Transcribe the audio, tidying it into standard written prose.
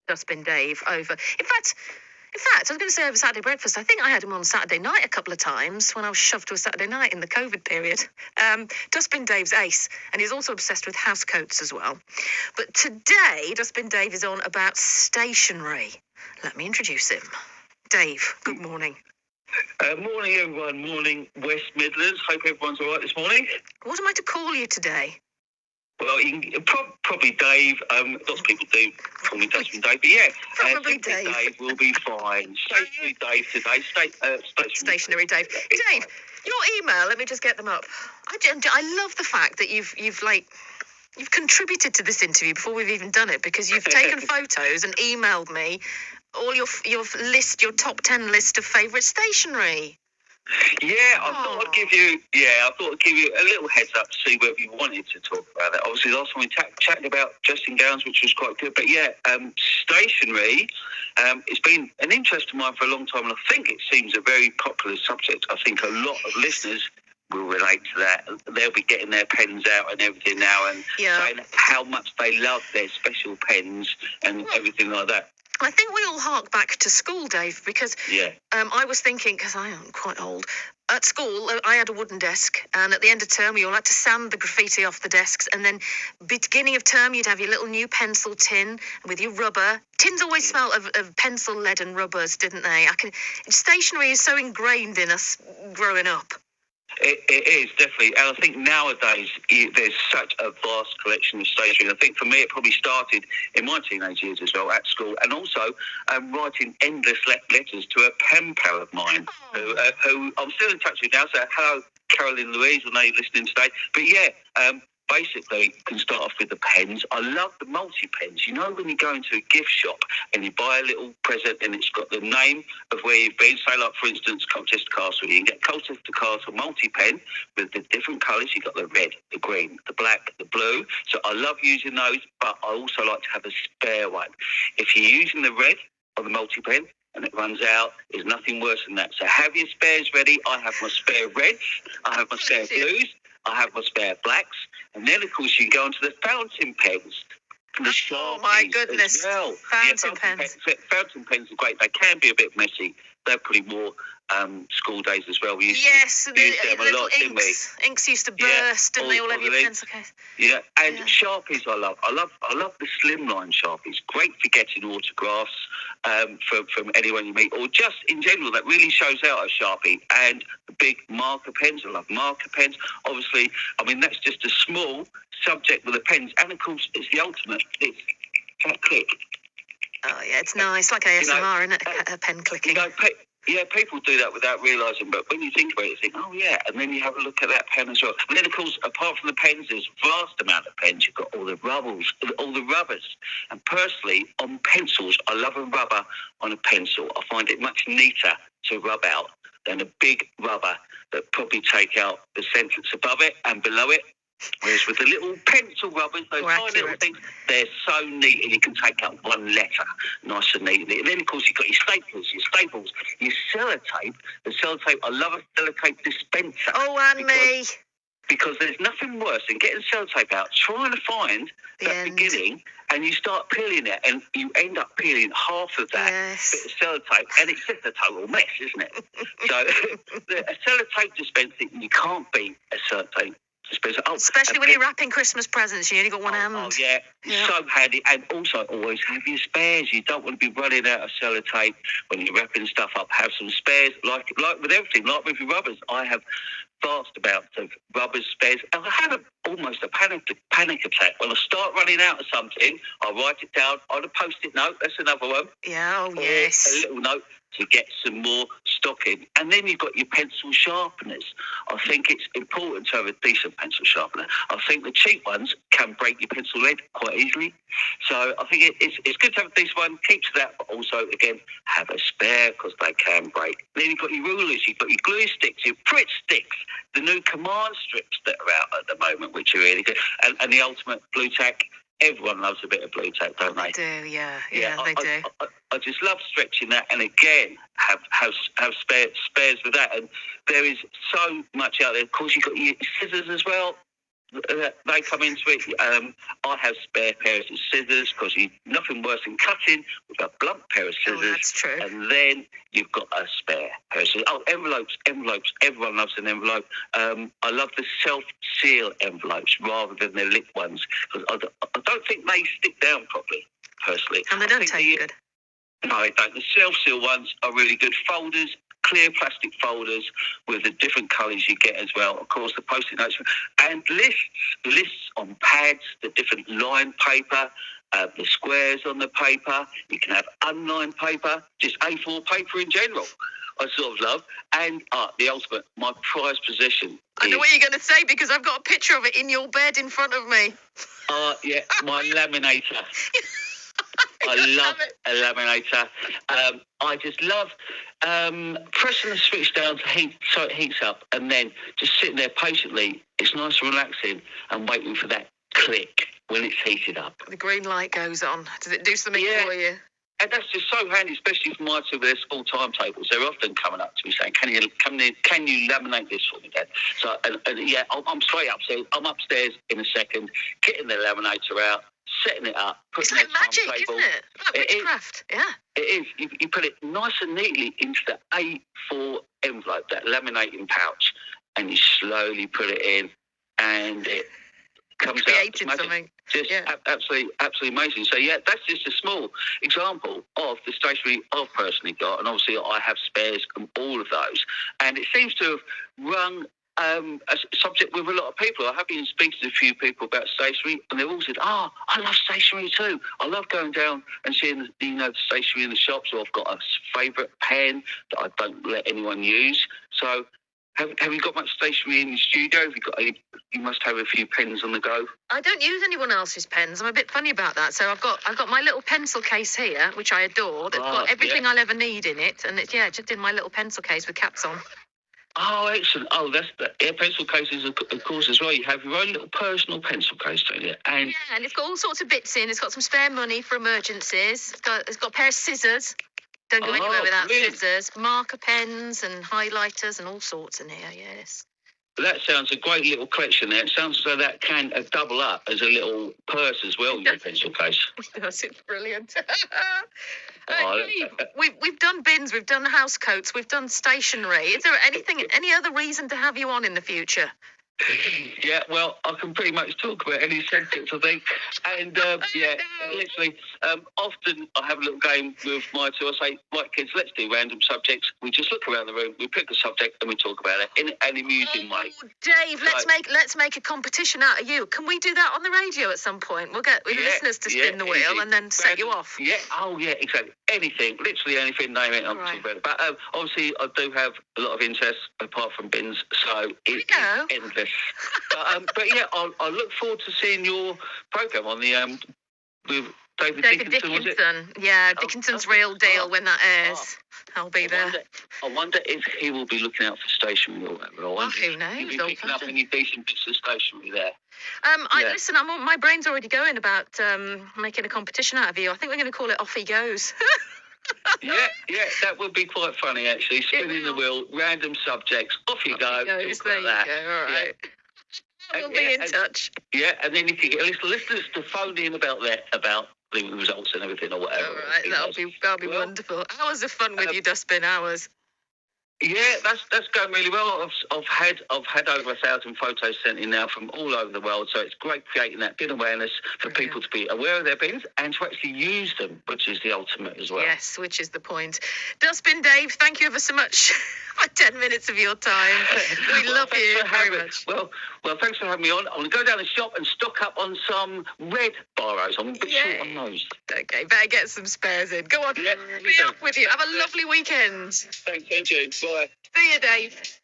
Dustbin Dave over. In fact, I was going to say over Saturday breakfast. I think I had him on Saturday night a couple of times when I was shoved to a Saturday night in the COVID period. Dustbin Dave's ace, and he's also obsessed with housecoats as well. But today, Dustbin Dave is on about stationery. Let me introduce him. Dave, good morning. Morning, everyone. Morning, West Midlands. Hope everyone's all right this morning. What am I to call you today? Well, you can, probably Dave. Lots of people do call me Dustbin Dave, but yeah, Probably Dave. Dave will be fine. Stationary Dave today. Stationery Dave. Dave, your email. Let me just get them up. I love the fact that you've contributed to this interview before we've even done it, because you've taken photos and emailed me all your top 10 list of favourite stationery. Yeah, I thought I'd give you a little heads up to see whether you wanted to talk about that. Obviously, last time we chatted about dressing gowns, which was quite good. But yeah, stationery, it's been an interest of mine for a long time, and I think it seems a very popular subject. I think a lot of listeners will relate to that. They'll be getting their pens out and everything now, and saying how much they love their special pens and everything like that. I think we all hark back to school, Dave, because I was thinking, because I am quite old, at school I had a wooden desk, and at the end of term you all had to sand the graffiti off the desks, and then beginning of term you'd have your little new pencil tin with your rubber. Tins always smelt of pencil lead and rubbers, didn't they? Stationery is so ingrained in us growing up. It is, definitely. And I think nowadays there's such a vast collection of stationery. I think for me it probably started in my teenage years as well, at school, and also writing endless letters to a pen pal of mine who I'm still in touch with now. So hello, Carolyn Louise, I know you're listening today. But yeah, basically, you can start off with the pens. I love the multi-pens. You know, when you go into a gift shop and you buy a little present and it's got the name of where you've been, say like, for instance, Colchester Castle. You can get Colchester Castle multi-pen with the different colours. You've got the red, the green, the black, the blue. So I love using those, but I also like to have a spare one. If you're using the red on the multi-pen and it runs out, there's nothing worse than that. So have your spares ready. I have my spare reds. I have my spare blues. I have my spare blacks. And then, of course, you can go onto the fountain pens. The Sharpies my goodness. as well. Fountain pens. Fountain pens are great. They can be a bit messy. They're pretty more school days as well. We used to use them a lot, didn't we? Inks used to burst, and they all have your pencil case. Yeah, and Sharpies I love. I love the slimline Sharpies. Great for getting autographs from anyone you meet, or just in general. That really shows out a Sharpie. And the big marker pens. I love marker pens. Obviously, I mean, that's just a small subject with the pens. And of course, it's the ultimate. It's that click. Oh yeah, it's nice, like ASMR, isn't it? A pen clicking. People do that without realising, but when you think about it, you think, oh yeah, and then you have a look at that pen as well. And then, of course, apart from the pens, there's a vast amount of pens. You've got all the rubbers. And personally, on pencils, I love a rubber on a pencil. I find it much neater to rub out than a big rubber that probably take out the sentence above it and below it. Whereas with the little pencil rubbers, those tiny little things, they're so neat, and you can take out one letter nice and neatly. And then, of course, you've got your staples, your sellotape. The sellotape, I love a sellotape dispenser. Oh, and me. Because there's nothing worse than getting sellotape out, trying to find that beginning, and you start peeling it, and you end up peeling half of that bit of sellotape, and it's just a total mess, isn't it? So a sellotape dispenser, you can't beat a sellotape dispenser. Especially when you're wrapping Christmas presents, you only got one hand. Oh, yeah, so handy. And also, always have your spares. You don't want to be running out of sellotape when you're wrapping stuff up. Have some spares, like with everything, like with your rubbers. I have vast amounts of rubber spares. And I have almost a panic attack. When I start running out of something, I write it down on a Post-it note. That's another one. Yeah, or a little note to get some more stock in. And then you've got your pencil sharpeners. I think it's important to have a decent pencil sharpener. I think the cheap ones can break your pencil lead quite easily. So I think it's good to have a decent one. Keep to that, but also, again, have a spare because they can break. Then you've got your rulers, you've got your glue sticks, your Pritt sticks, the new command strips that are out at the moment, which are really good, and the ultimate blue tack. Everyone loves a bit of blue tack, don't they? They do, yeah, they do. I just love stretching that, and again, have spares with that. And there is so much out there. Of course, you've got your scissors as well. they come into it. I have spare pairs of scissors because nothing worse than cutting with a blunt pair of scissors. Oh, that's true. And then you've got a spare pair of scissors. Oh, envelopes. Everyone loves an envelope. I love the self-seal envelopes rather than the lit ones because I don't think they stick down properly, personally. And they don't taste good. No, they don't. The self-seal ones are really good. Folders, clear plastic folders with the different colours you get as well. Of course, the Post-it notes and lists on pads, the different line paper, the squares on the paper. You can have unlined paper, just A4 paper in general. I sort of love. And the ultimate, my prized possession. I know what you're going to say because I've got a picture of it in your bed in front of me. Yeah, my laminator. I love a laminator. I just love pressing the switch down so it heats up and then just sitting there patiently. It's nice and relaxing and waiting for that click when it's heated up. The green light goes on. Does it do something for you? And that's just so handy, especially for my two with their school timetables. They're often coming up to me saying, can you laminate this for me, Dad? So, I'm straight up. So I'm upstairs in a second, getting the laminator out, setting it up. It's like magic, isn't it? Like witchcraft, yeah. It is. You put it nice and neatly into the A4 envelope, that laminating pouch, and you slowly put it in, and it comes created out. Something. Just absolutely amazing. So, that's just a small example of the stationery I've personally got, and obviously I have spares from all of those. And it seems to have rung a subject with a lot of people. I have been speaking to a few people about stationery, and they've all said, I love stationery too. I love going down and seeing the stationery in the shops, or I've got a favourite pen that I don't let anyone use. So have you got much stationery in the studio? You must have a few pens on the go. I don't use anyone else's pens. I'm a bit funny about that. So I've got my little pencil case here, which I adore. That's got everything I'll ever need in it, and it's just in my little pencil case with caps on. Oh, excellent. Oh, that's the pencil cases, of course, as well. You have your own little personal pencil case, don't you? And it's got all sorts of bits in. It's got some spare money for emergencies. It's got a pair of scissors. Don't go anywhere without scissors. Marker pens and highlighters and all sorts in here, yes. That sounds a great little collection there. It sounds as though that can double up as a little purse as well, your pencil case. That's brilliant. We've done bins, we've done house coats, we've done stationery. Is there any other reason to have you on in the future? Yeah, well, I can pretty much talk about any sentence, I think. And, literally, often I have a little game with my two. I say, right, kids, let's do random subjects. We just look around the room, we pick a subject, and we talk about it in an amusing way. Dave, let's make a competition out of you. Can we do that on the radio at some point? We'll get listeners to spin the wheel and then set you off. Yeah, exactly. Anything, literally anything, name it, I'm talking about it. But obviously, I do have a lot of interest apart from bins, so it's endless. But I look forward to seeing your programme on the with David Dickinson. Yeah, Dickinson's Real Deal when that airs. I'll be there. I wonder if he will be looking out for stationery or whatever. Who knows? He'll be picking up any decent bits of stationery there. Listen, my brain's already going about making a competition out of you. I think we're going to call it Off He Goes. Yeah, that would be quite funny actually. Spinning the wheel, random subjects, off you go. There you go. All right. We'll be in touch. Yeah, and then you can get listeners to phone in about the results and everything or whatever. All right, that'll be wonderful. Hours of fun with you, Dustbin hours. Yeah, that's going really well. I've had over 1,000 photos sent in now from all over the world, so it's great creating that bin awareness for people to be aware of their bins and to actually use them, which is the ultimate as well. Yes, which is the point. Dustbin Dave, thank you ever so much for 10 minutes of your time. We love you very much. Well, thanks for having me on. I'm going to go down the shop and stock up on some red biros. I'm a bit short on those. Okay, better get some spares in. Go on, be up with you. Have a lovely weekend. Thanks, Andrew. Bye. See you, Dave.